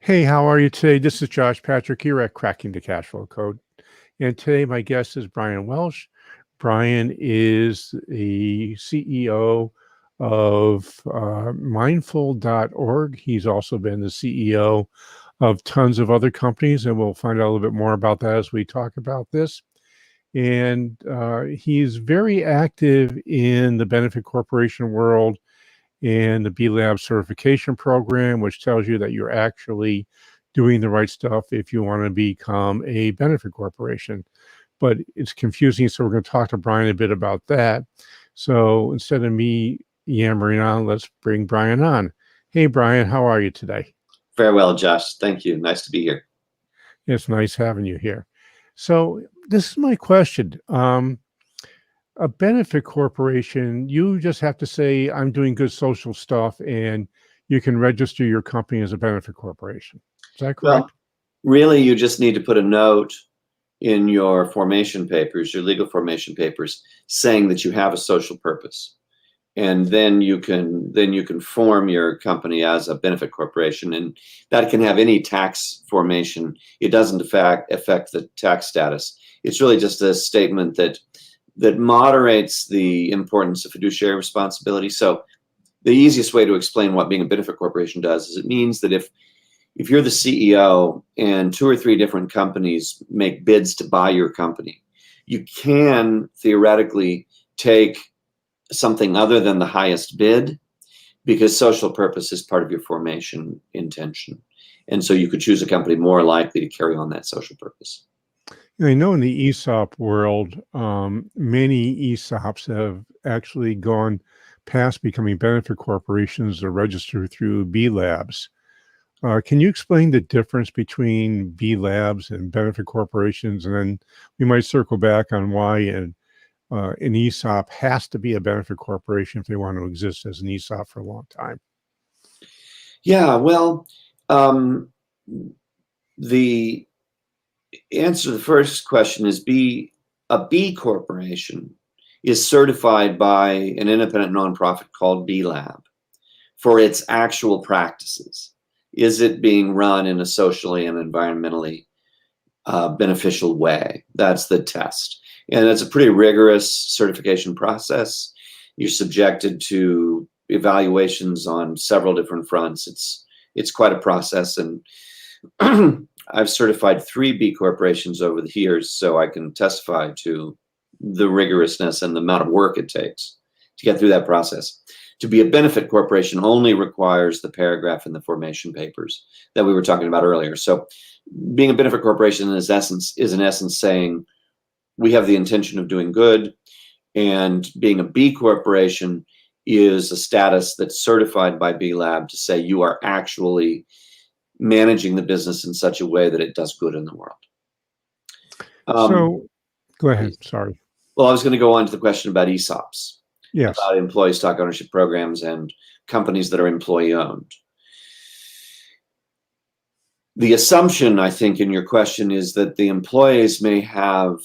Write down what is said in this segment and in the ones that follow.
Hey, how are you today? This is Josh Patrick here at Cracking the Cash Flow Code. And today my guest is Bryan Welch. Bryan is the CEO of mindful.org. He's also been the CEO of tons of other companies, and we'll find out a little bit more about that as we talk about this. And he's very active in the benefit corporation world and the B Lab certification program, which tells you that you're actually doing the right stuff if you want to become a benefit corporation. But it's confusing, so we're going to talk to Bryan a bit about that. So instead of me yammering on, let's bring Bryan on. Hey, Bryan, how are you today? Very well, Josh. Thank you. Nice to be here. It's nice having you here. So this is my question. A benefit corporation, you just have to say, I'm doing good social stuff, and you can register your company as a benefit corporation. Is that correct? Well, really, you just need to put a note in your formation papers, your legal formation papers, saying that you have a social purpose. And then you can form your company as a benefit corporation, and that can have any tax formation. It doesn't affect the tax status. It's really just a statement that moderates the importance of fiduciary responsibility. So the easiest way to explain what being a benefit corporation does is it means that if you're the CEO and 2 or 3 different companies make bids to buy your company, you can theoretically take something other than the highest bid because social purpose is part of your formation intention. And so you could choose a company more likely to carry on that social purpose. I know in the ESOP world, many ESOPs have actually gone past becoming benefit corporations or registered through B Labs. Can you explain the difference between B Labs and benefit corporations? And then we might circle back on why an ESOP has to be a benefit corporation if they want to exist as an ESOP for a long time. Yeah, well, the answer to the first question is a B corporation is certified by an independent nonprofit called B Lab for its actual practices. Is it being run in a socially and environmentally beneficial way? That's the test. And it's a pretty rigorous certification process. You're subjected to evaluations on several different fronts. It's quite a process, and I've certified 3 B corporations over the years, so I can testify to the rigorousness and the amount of work it takes to get through that process. To be a benefit corporation only requires the paragraph in the formation papers that we were talking about earlier. So being a benefit corporation is in essence saying we have the intention of doing good, and being a B corporation is a status that's certified by B Lab to say you are actually managing the business in such a way that it does good in the world. So go ahead. Sorry. Well, I was going to go on to the question about ESOPs. Yes. About employee stock ownership programs and companies that are employee owned. The assumption, I think, in your question is that the employees may have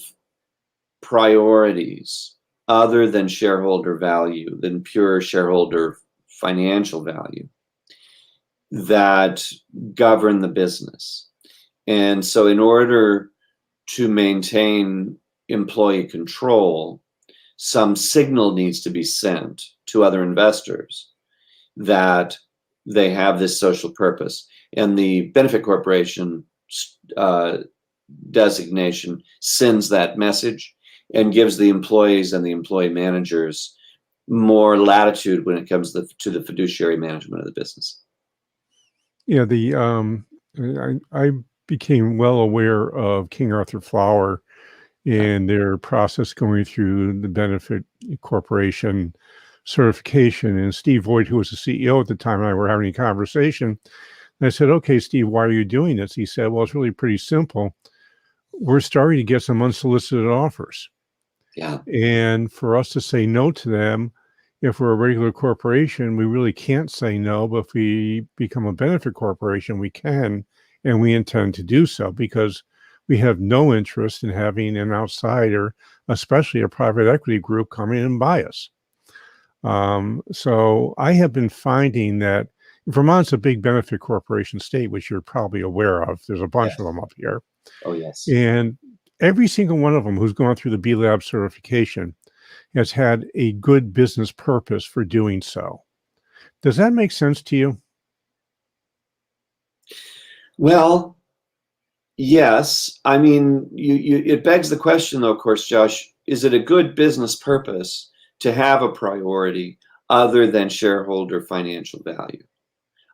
priorities other than shareholder value, than pure shareholder financial value, that govern the business. And so in order to maintain employee control, some signal needs to be sent to other investors that they have this social purpose. And the benefit corporation designation sends that message and gives the employees and the employee managers more latitude when it comes to the fiduciary management of the business. Yeah, I became well aware of King Arthur Flour and their process going through the benefit corporation certification. And Steve Voigt, who was the CEO at the time, and I were having a conversation. And I said, okay, Steve, why are you doing this? He said, well, it's really pretty simple. We're starting to get some unsolicited offers. Yeah. And for us to say no to them, if we're a regular corporation, we really can't say no. But if we become a benefit corporation, we can, and we intend to do so because we have no interest in having an outsider, especially a private equity group, come in and buy us. So I have been finding that Vermont's a big benefit corporation state, which you're probably aware of. There's a bunch of Yes. them up here. Oh, yes. And every single one of them who's gone through the B Lab certification has had a good business purpose for doing so. Does that make sense to you? Well, yes. I mean, it begs the question, though, of course, Josh, is it a good business purpose to have a priority other than shareholder financial value?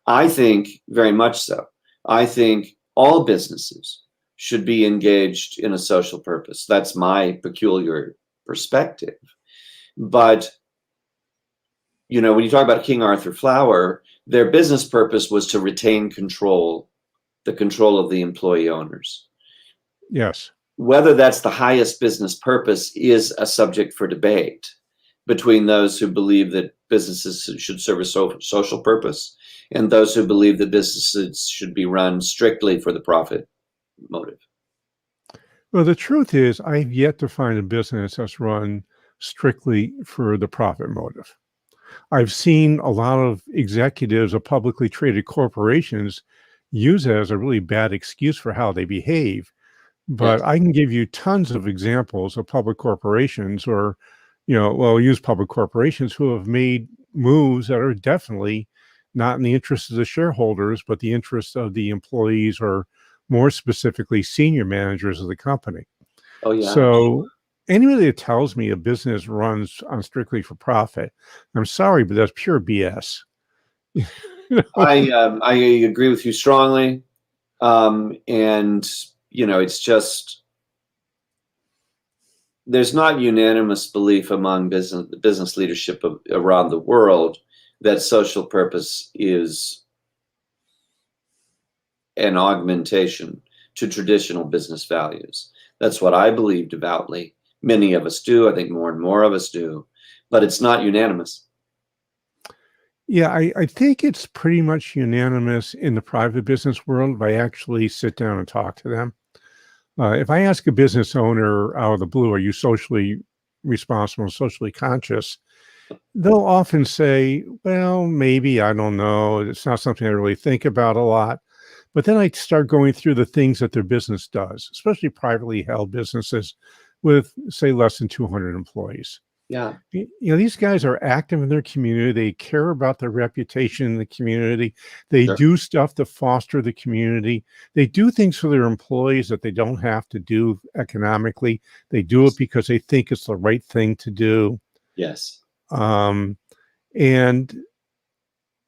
I think very much so. I think all businesses should be engaged in a social purpose. That's my peculiar perspective. But, when you talk about King Arthur Flour, their business purpose was to retain the control of the employee owners. Yes. Whether that's the highest business purpose is a subject for debate between those who believe that businesses should serve a social purpose and those who believe that businesses should be run strictly for the profit motive. Well, the truth is, I've yet to find a business that's run strictly for the profit motive. I've seen a lot of executives of publicly traded corporations use it as a really bad excuse for how they behave. But Yes. I can give you tons of examples of public corporations or, use public corporations who have made moves that are definitely not in the interest of the shareholders, but the interest of the employees or more specifically senior managers of the company. Oh, yeah. So anybody that tells me a business runs on strictly for profit, I'm sorry, but that's pure BS. You know? I agree with you strongly. And, it's just, there's not unanimous belief among business leadership around the world that social purpose is an augmentation to traditional business values. That's what I believe devoutly. Many of us do. I think more and more of us do, but it's not unanimous. Yeah, I think it's pretty much unanimous in the private business world if I actually sit down and talk to them. If I ask a business owner out of the blue, are you socially responsible, socially conscious? They'll often say, well, maybe, I don't know. It's not something I really think about a lot. But then I start going through the things that their business does, especially privately held businesses with, say, less than 200 employees. Yeah. These guys are active in their community. They care about their reputation in the community. They Sure. do stuff to foster the community. They do things for their employees that they don't have to do economically. They do it because they think it's the right thing to do. Yes. And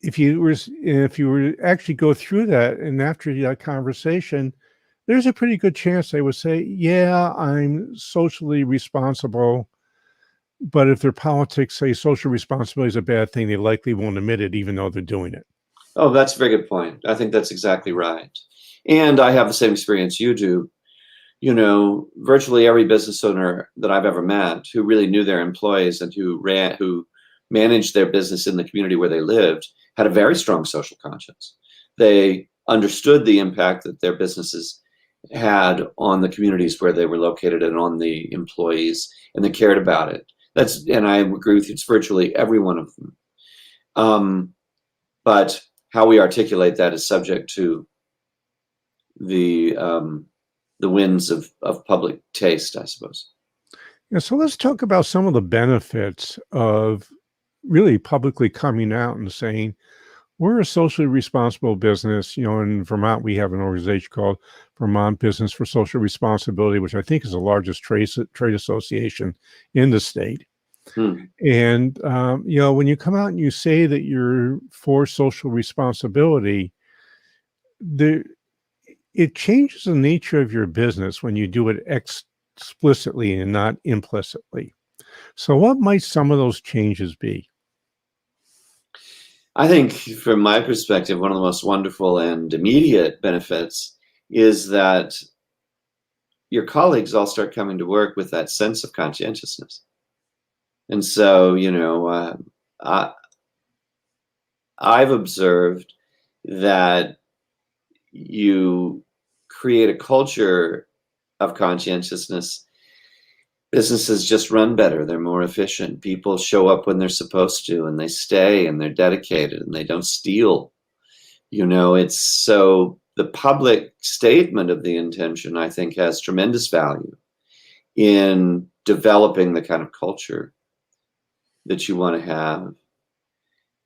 if you were to actually go through that, and after that conversation, there's a pretty good chance they would say, yeah, I'm socially responsible. But if their politics say social responsibility is a bad thing, they likely won't admit it, even though they're doing it. Oh, that's a very good point. I think that's exactly right. And I have the same experience you do. Virtually every business owner that I've ever met who really knew their employees and who managed their business in the community where they lived had a very strong social conscience. They understood the impact that their businesses had on the communities where they were located and on the employees, and they cared about it. And I agree with you, it's virtually every one of them. But how we articulate that is subject to the winds of public taste, I suppose. Yeah, so let's talk about some of the benefits of really publicly coming out and saying, we're a socially responsible business. In Vermont, we have an organization called Vermont Business for Social Responsibility, which I think is the largest trade association in the state. And, when you come out and you say that you're for social responsibility, it changes the nature of your business when you do it explicitly and not implicitly. So what might some of those changes be? I think from my perspective, one of the most wonderful and immediate benefits is that your colleagues all start coming to work with that sense of conscientiousness. And so, I've observed that you create a culture of conscientiousness. Businesses just run better. They're more efficient. People show up when they're supposed to, and they stay, and they're dedicated, and they don't steal It's so the public statement of the intention, I think, has tremendous value in developing the kind of culture that you want to have.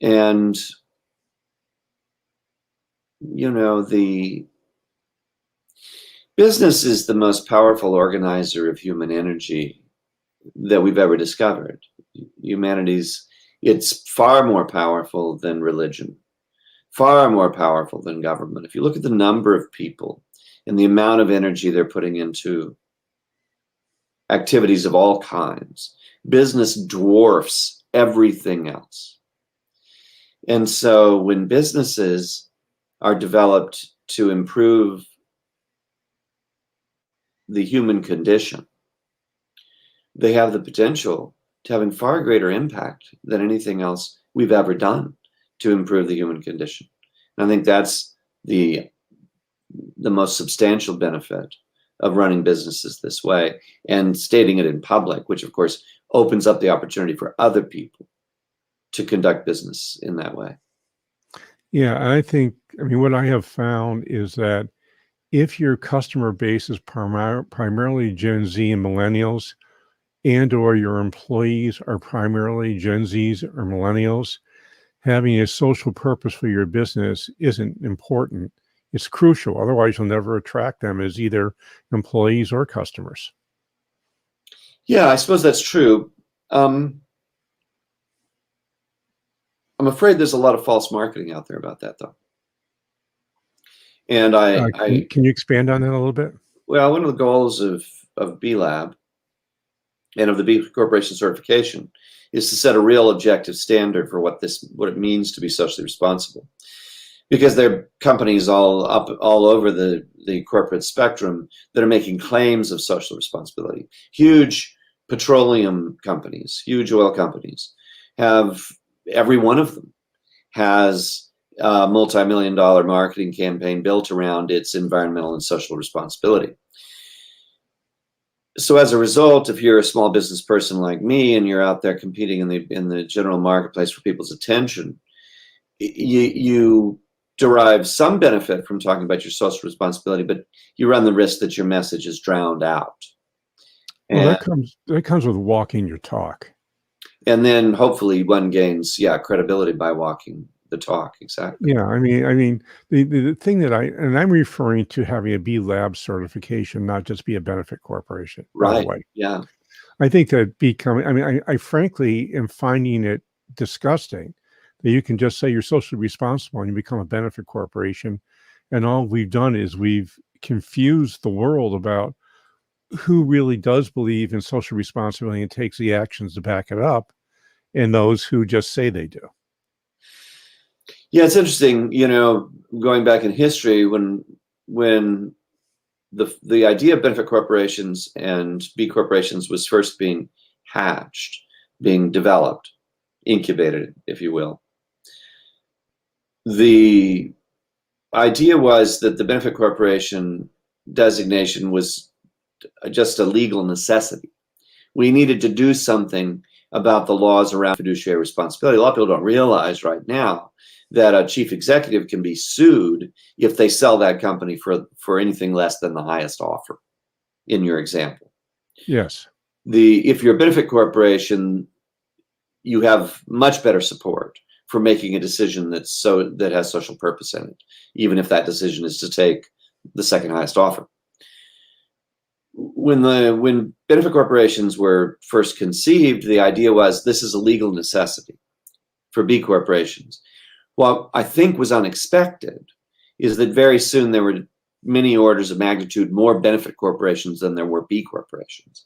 And, the business is the most powerful organizer of human energy that we've ever discovered. It's far more powerful than religion, far more powerful than government. If you look at the number of people and the amount of energy they're putting into activities of all kinds, business dwarfs everything else. And so when businesses are developed to improve the human condition, they have the potential to having far greater impact than anything else we've ever done to improve the human condition. And I think that's the most substantial benefit of running businesses this way and stating it in public, which of course opens up the opportunity for other people to conduct business in that way. Yeah, I think, what I have found is that if your customer base is primarily Gen Z and millennials, and or your employees are primarily Gen Zs or millennials, having a social purpose for your business isn't important. It's crucial. Otherwise, you'll never attract them as either employees or customers. Yeah, I suppose that's true. I'm afraid there's a lot of false marketing out there about that, though. And can you expand on that a little bit? Well, one of the goals of B Lab and of the B Corporation certification is to set a real objective standard for what it means to be socially responsible. Because there are companies all over the corporate spectrum that are making claims of social responsibility. Huge petroleum companies, huge oil companies, every one of them has a multi-million-dollar marketing campaign built around its environmental and social responsibility. So as a result, if you're a small business person like me and you're out there competing in the general marketplace for people's attention, you derive some benefit from talking about your social responsibility, but you run the risk that your message is drowned out. Well, that comes with walking your talk. And then hopefully one gains, credibility by walking the talk. Exactly. Yeah, the thing that I'm referring to having a B Lab certification, not just be a benefit corporation. Right. By the way. Yeah. I think that I frankly am finding it disgusting that you can just say you're socially responsible and you become a benefit corporation. And all we've done is we've confused the world about who really does believe in social responsibility and takes the actions to back it up, and those who just say they do. Yeah, it's interesting, going back in history when the idea of benefit corporations and B corporations was first being hatched, being developed, incubated, if you will. The idea was that the benefit corporation designation was just a legal necessity. We needed to do something about the laws around fiduciary responsibility. A lot of people don't realize right now that a chief executive can be sued if they sell that company for anything less than the highest offer, in your example. Yes. If you're a benefit corporation, you have much better support for making a decision that has social purpose in it, even if that decision is to take the second highest offer. When benefit corporations were first conceived, the idea was this is a legal necessity for B corporations. What I think was unexpected is that very soon there were many orders of magnitude more benefit corporations than there were B corporations,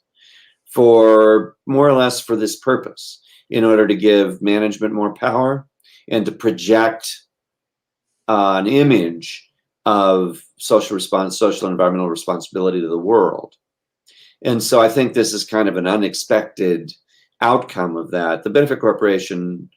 for more or less for this purpose, in order to give management more power and to project an image of social and environmental responsibility to the world. And so I think this is kind of an unexpected outcome of that. The benefit corporation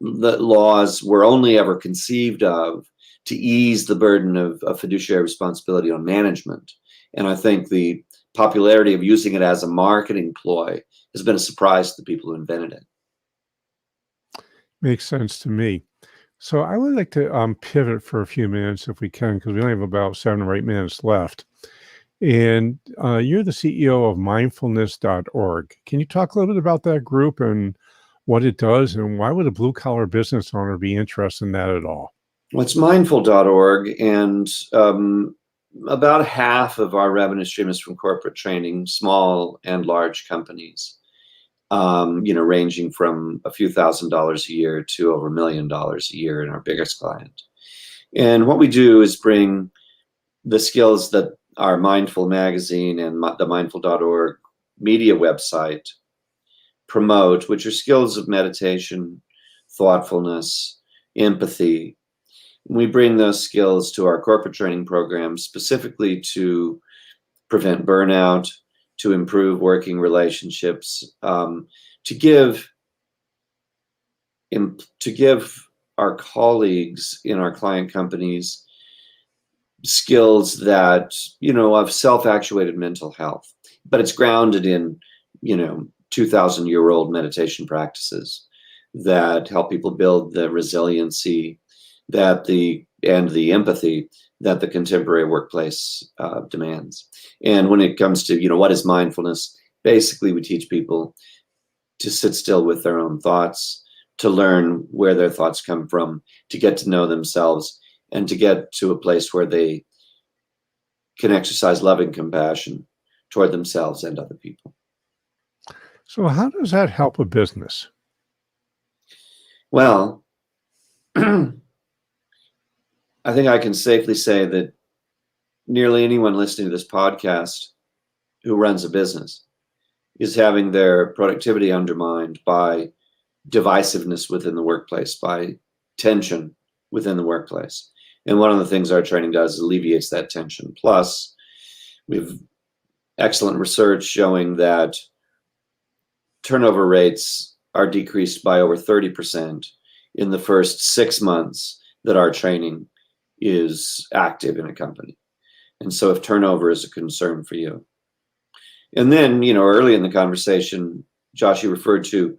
laws were only ever conceived of to ease the burden of fiduciary responsibility on management. And I think the popularity of using it as a marketing ploy has been a surprise to the people who invented it. Makes sense to me. So I would like to pivot for a few minutes if we can, because we only have about 7 or 8 minutes left. And you're the CEO of mindfulness.org. Can you talk a little bit about that group and what it does, and why would a blue collar business owner be interested in that at all? Well, it's mindful.org, and about half of our revenue stream is from corporate training, small and large companies, ranging from a few $1,000s a year to over $1 million a year in our biggest client. And what we do is bring the skills that our Mindful magazine and the mindful.org media website promote, which are skills of meditation, thoughtfulness, empathy. We bring those skills to our corporate training program specifically to prevent burnout, to improve working relationships, to give our colleagues in our client companies skills that, of self-actuated mental health, but it's grounded in, 2,000-year-old meditation practices that help people build the resiliency and the empathy that the contemporary workplace demands. And when it comes to, what is mindfulness, basically we teach people to sit still with their own thoughts, to learn where their thoughts come from, to get to know themselves, and to get to a place where they can exercise loving compassion toward themselves and other people. So how does that help a business? Well, I think I can safely say that nearly anyone listening to this podcast who runs a business is having their productivity undermined by divisiveness within the workplace, by tension within the workplace. And one of the things our training does is alleviates that tension. Plus, we've excellent research showing that turnover rates are decreased by over 30% in the first 6 months that our training is active in a company. And so if turnover is a concern for you. And then, early in the conversation, Josh, you referred to,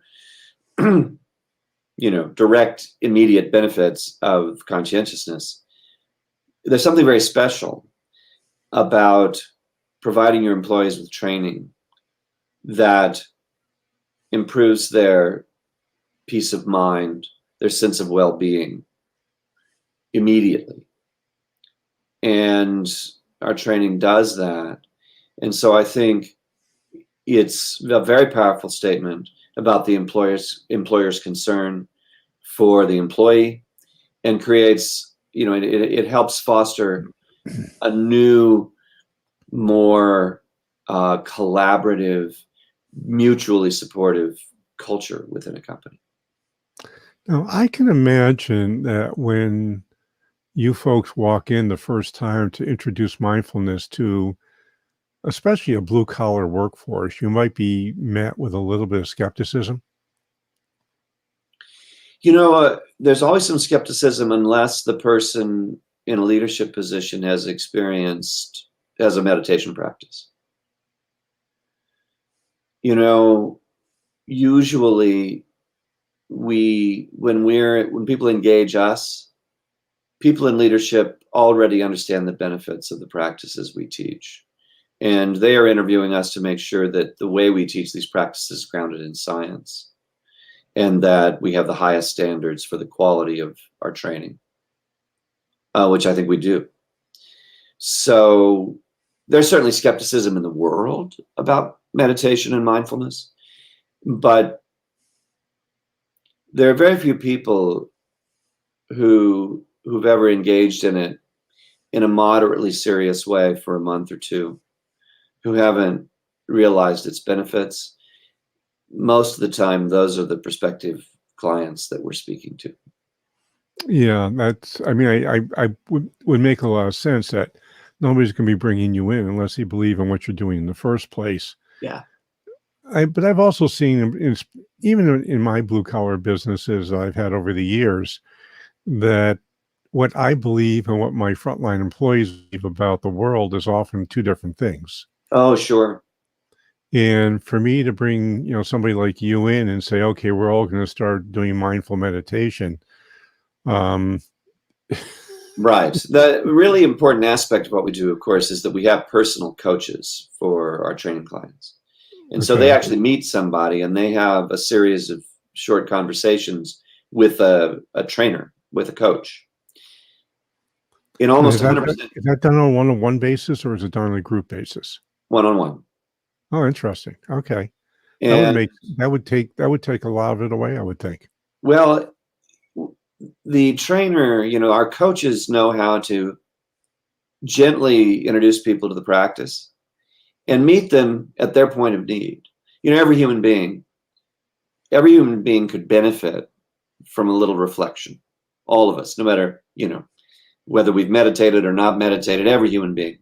direct immediate benefits of conscientiousness. There's something very special about providing your employees with training that improves their peace of mind, their sense of well-being immediately. And our training does that. And so I think it's a very powerful statement about the employer's concern for the employee, and creates, it helps foster a new, more collaborative, mutually supportive culture within a company. Now, I can imagine that when you folks walk in the first time to introduce mindfulness to especially a blue collar workforce, you might be met with a little bit of skepticism. There's always some skepticism unless the person in a leadership position has a meditation practice. Usually when people engage us, people in leadership already understand the benefits of the practices we teach. And they are interviewing us to make sure that the way we teach these practices is grounded in science, and that we have the highest standards for the quality of our training, which I think we do. So there's certainly skepticism in the world about meditation and mindfulness, but there are very few people who've ever engaged in it in a moderately serious way for a month or two who haven't realized its benefits. Most of the time, those are the prospective clients that we're speaking to. Yeah, I would make a lot of sense that nobody's going to be bringing you in unless they believe in what you're doing in the first place. Yeah. But I've also seen, even in my blue collar businesses I've had over the years, that what I believe and what my frontline employees believe about the world is often two different things. Oh, sure. And for me to bring, somebody like you in and say, okay, we're all going to start doing mindful meditation, Um, Right. The really important aspect of what we do, of course, is that we have personal coaches for our training clients. And so they okay. actually meet somebody and they have a series of short conversations with a trainer, with a coach. In And almost 100% is that done on a one-on-one basis or is it done on a group basis? one-on-one. Oh, interesting. Okay. And That would take a lot of it away, I would think. well, the trainer, our coaches know how to gently introduce people to the practice and meet them at their point of need. Every human being could benefit from a little reflection. All of us, no matter, whether we've meditated or not meditated, every human being.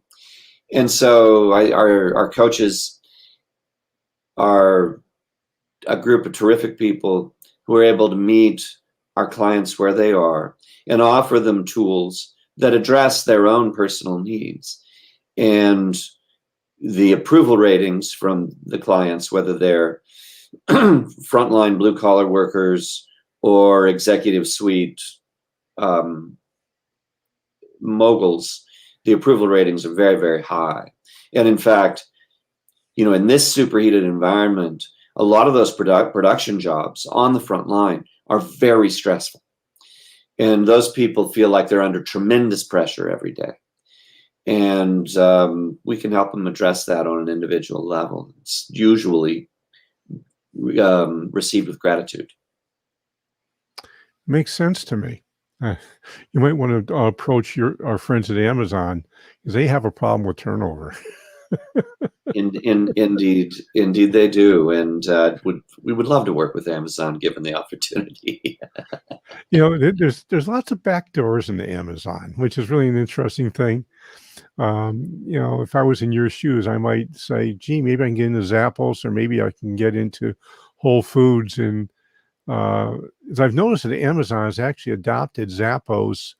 And so our coaches are a group of terrific people who are able to meet our clients where they are and offer them tools that address their own personal needs. And the approval ratings from the clients, whether they're frontline blue collar workers or executive suite moguls, the approval ratings are very, very high. And in fact, in this superheated environment, a lot of those production jobs on the front line are very stressful. And those people feel like they're under tremendous pressure every day. And we can help them address that on an individual level. It's usually received with gratitude. Makes sense to me. You might want to approach our friends at Amazon because they have a problem with turnover. Indeed they do, and we would love to work with Amazon given the opportunity. There's lots of back doors in the Amazon, which is really an interesting thing. If I was in your shoes, I might say, gee, maybe I can get into Zappos or maybe I can get into Whole Foods. And as I've noticed that Amazon has actually adopted Zappos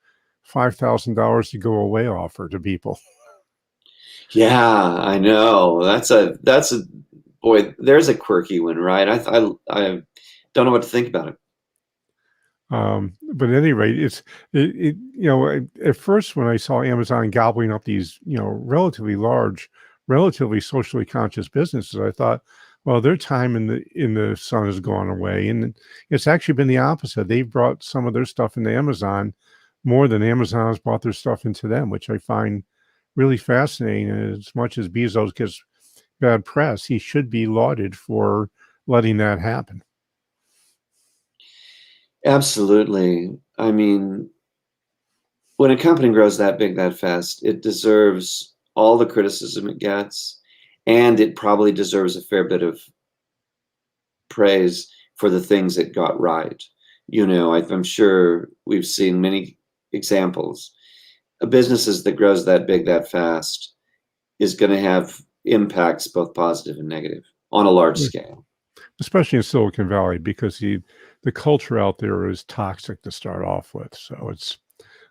$5,000 to go away offer to people. Yeah, I know. That's a boy. There's a quirky one, right? I don't know what to think about it. But at any rate, at first when I saw Amazon gobbling up these, relatively large, relatively socially conscious businesses, I thought, well, their time in the sun has gone away. And it's actually been the opposite. They've brought some of their stuff into Amazon more than Amazon has brought their stuff into them, which I find really fascinating. And as much as Bezos gets bad press, he should be lauded for letting that happen. Absolutely. I mean, when a company grows that big that fast, it deserves all the criticism it gets, and it probably deserves a fair bit of praise for the things it got right. I'm sure we've seen many examples. Businesses that grows that big that fast is going to have impacts both positive and negative on a large scale. Especially in Silicon Valley, because the culture out there is toxic to start off with. So it's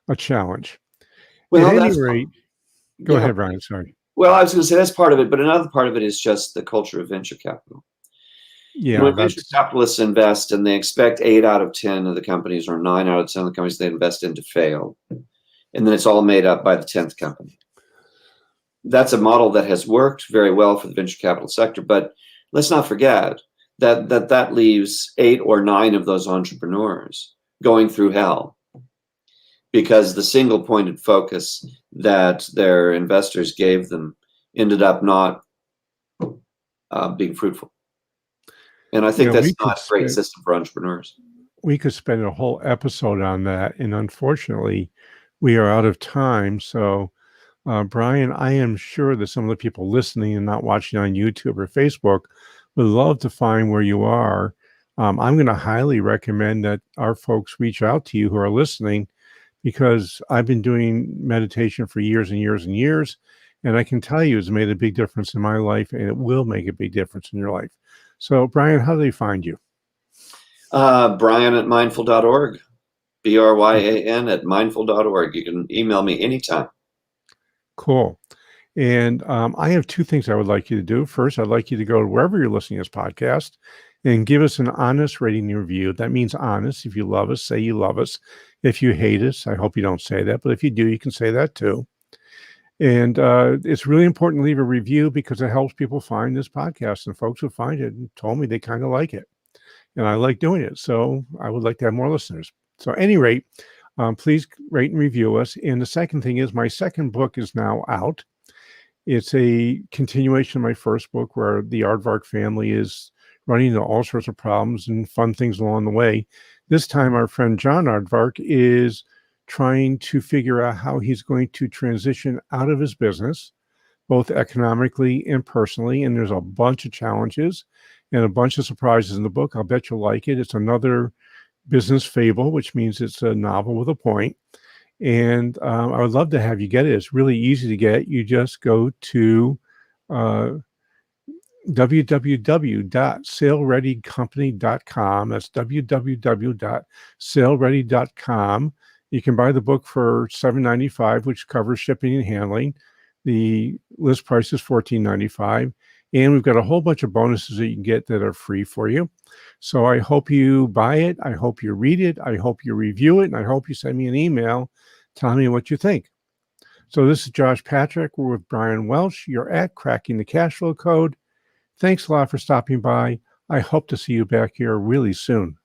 a challenge. Well, at any rate, go ahead, Bryan. Sorry. Well, I was going to say that's part of it, but another part of it is just the culture of venture capital. Yeah, when venture capitalists invest and they expect 8 out of 10 of the companies or 9 out of 10 of the companies they invest in to fail, and then it's all made up by the 10th company. That's a model that has worked very well for the venture capital sector, but let's not forget that leaves 8 or 9 of those entrepreneurs going through hell because the single pointed focus that their investors gave them ended up not being fruitful. And I think that's not a great system for entrepreneurs. We could spend a whole episode on that. And unfortunately, we are out of time. So, Bryan, I am sure that some of the people listening and not watching on YouTube or Facebook would love to find where you are. I'm going to highly recommend that our folks reach out to you who are listening, because I've been doing meditation for years and years and years. And I can tell you it's made a big difference in my life, and it will make a big difference in your life. So, Bryan, how do they find you? Bryan at mindful.org. BRYAN at mindful.org. You can email me anytime. Cool. And I have two things I would like you to do. First, I'd like you to go to wherever you're listening to this podcast and give us an honest rating and review. That means honest. If you love us, say you love us. If you hate us, I hope you don't say that. But if you do, you can say that too. And it's really important to leave a review because it helps people find this podcast. And folks who find it told me they kind of like it. And I like doing it. So I would like to have more listeners. So at any rate, please rate and review us. And the second thing is my second book is now out. It's a continuation of my first book where the Aardvark family is running into all sorts of problems and fun things along the way. This time, our friend John Aardvark is trying to figure out how he's going to transition out of his business, both economically and personally. And there's a bunch of challenges and a bunch of surprises in the book. I'll bet you'll like it. It's another business fable, which means it's a novel with a point. And I would love to have you get it. It's really easy to get. You just go to www.salereadycompany.com. That's www.saleready.com. You can buy the book for $7.95, which covers shipping and handling. The list price is $14.95. And we've got a whole bunch of bonuses that you can get that are free for you. So I hope you buy it. I hope you read it. I hope you review it. And I hope you send me an email telling me what you think. So this is Josh Patrick. We're with Bryan Welch. You're at Cracking the Cash Flow Code. Thanks a lot for stopping by. I hope to see you back here really soon.